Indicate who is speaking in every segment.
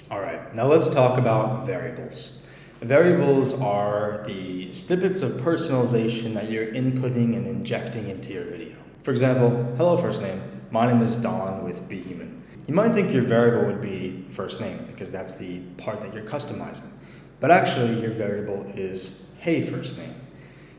Speaker 1: All right, now let's talk about variables. Variables are the snippets of personalization that you're inputting and injecting into your video. For example, hello first name, my name is Don with BHuman. You might think your variable would be first name because that's the part that you're customizing. But actually your variable is hey first name.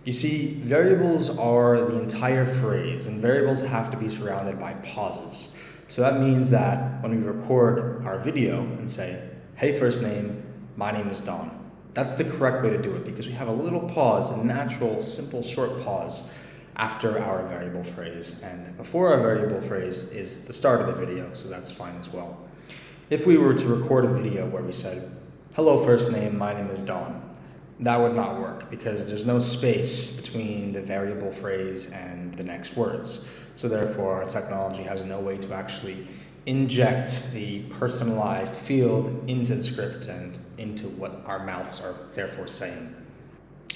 Speaker 1: You see, variables are the entire phrase, and variables have to be surrounded by pauses. So that means that when we record our video and say, hey first name, my name is Don, that's the correct way to do it because we have a little pause, a natural, simple, short pause after our variable phrase. And before our variable phrase is the start of the video, so that's fine as well. If we were to record a video where we said, hello first name, my name is Don, that would not work because there's no space between the variable phrase and the next words. So therefore, our technology has no way to actually inject the personalized field into the script and into what our mouths are therefore saying.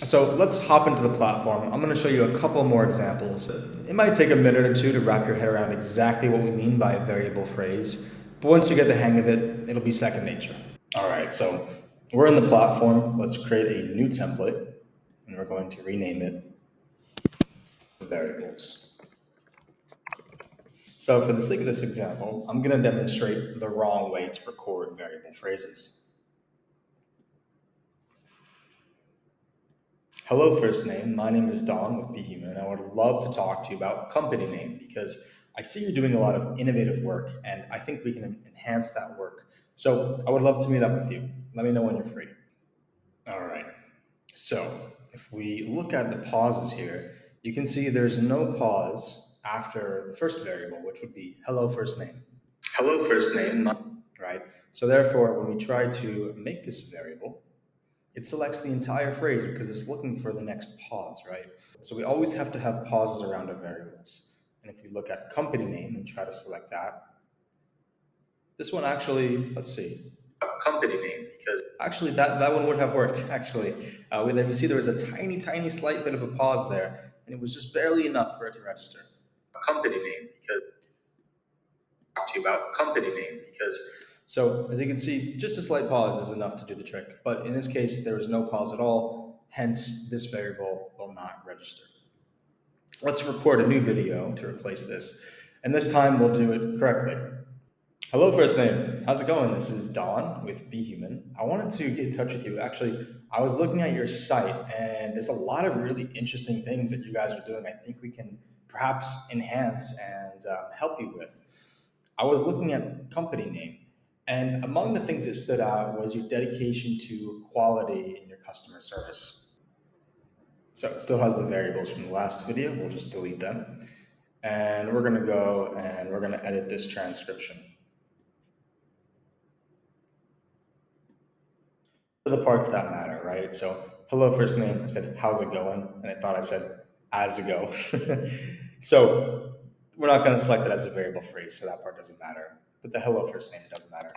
Speaker 1: So let's hop into the platform. I'm going to show you a couple more examples. It might take a minute or two to wrap your head around exactly what we mean by a variable phrase, but once you get the hang of it, it'll be second nature. All right, so we're in the platform. Let's create a new template, and we're going to rename it variables. So for the sake of this example, I'm going to demonstrate the wrong way to record variable phrases. Hello first name, my name is Don with BHuman. I would love to talk to you about company name because I see you're doing a lot of innovative work and I think we can enhance that work. So I would love to meet up with you. Let me know when you're free. All right, so if we look at the pauses here, you can see there's no pause after the first variable, which would be hello first name. Hello first name, right? So therefore, when we try to make this variable, it selects the entire phrase because it's looking for the next pause, right? So we always have to have pauses around our variables. And if we look at company name and try to select that, this one actually, let's see, company name, because actually that one would have worked, actually. We see there was a tiny slight bit of a pause there, and it was just barely enough for it to register. Company name, because talk to you about company name, because so as you can see, just a slight pause is enough to do the trick. But in this case, there was no pause at all, hence this variable will not register. Let's record a new video to replace this, and this time we'll do it correctly. Hello, first name. How's it going? This is Don with BHuman. I wanted to get in touch with you. Actually, I was looking at your site, and there's a lot of really interesting things that you guys are doing. I think we can perhaps enhance and help you with. I was looking at company name, and among the things that stood out was your dedication to quality in your customer service. So it still has the variables from the last video. We'll just delete them. And we're going to go and we're going to edit this transcription. The parts that matter, right? So, hello, first name. I said, how's it going? And I thought I said, as it go. So, we're not going to select it as a variable phrase, so that part doesn't matter. But the hello, first name doesn't matter.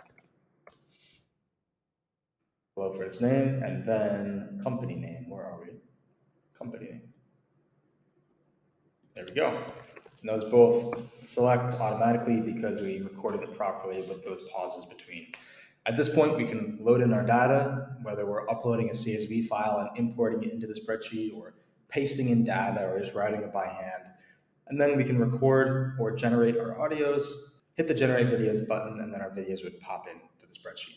Speaker 1: Hello, first name, and then company name. Where are we? Company name. There we go. And those both select automatically because we recorded it properly with those pauses between. At this point, we can load in our data, whether we're uploading a CSV file and importing it into the spreadsheet or pasting in data or just writing it by hand. And then we can record or generate our audios, hit the generate videos button, and then our videos would pop into the spreadsheet.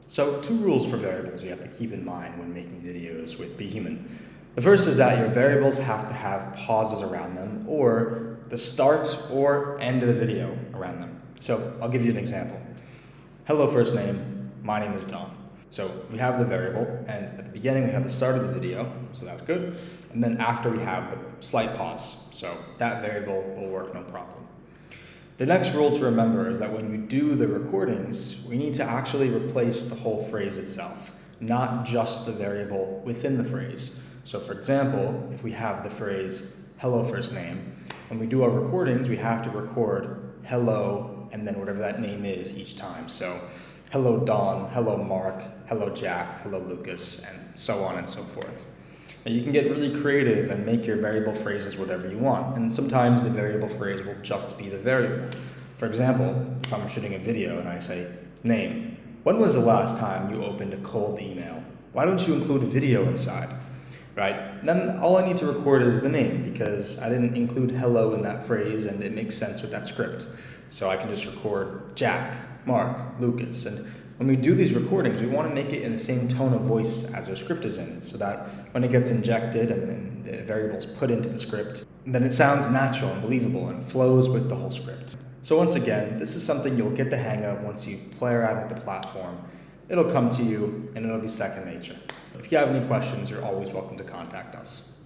Speaker 1: So 2 rules for variables you have to keep in mind when making videos with BHuman. The first is that your variables have to have pauses around them or the start or end of the video around them. So I'll give you an example. Hello, first name. My name is Don. So we have the variable, and at the beginning we have the start of the video, so that's good. And then after we have the slight pause, so that variable will work no problem. The next rule to remember is that when you do the recordings, we need to actually replace the whole phrase itself, not just the variable within the phrase. So for example, if we have the phrase, hello first name, when we do our recordings, we have to record hello and then whatever that name is each time. So hello Don, hello Mark, hello Jack, hello Lucas, and so on and so forth. And you can get really creative and make your variable phrases whatever you want. And sometimes the variable phrase will just be the variable. For example, if I'm shooting a video and I say name, When was the last time you opened a cold email? Why don't you include video inside? Right? Then all I need to record is the name because I didn't include hello in that phrase and it makes sense with that script. So I can just record Jack, Mark, Lucas. And when we do these recordings, we want to make it in the same tone of voice as our script is in so that when it gets injected and the variables put into the script, then it sounds natural and believable and flows with the whole script. So once again, this is something you'll get the hang of once you play around with the platform. It'll come to you and it'll be second nature. If you have any questions, you're always welcome to contact us.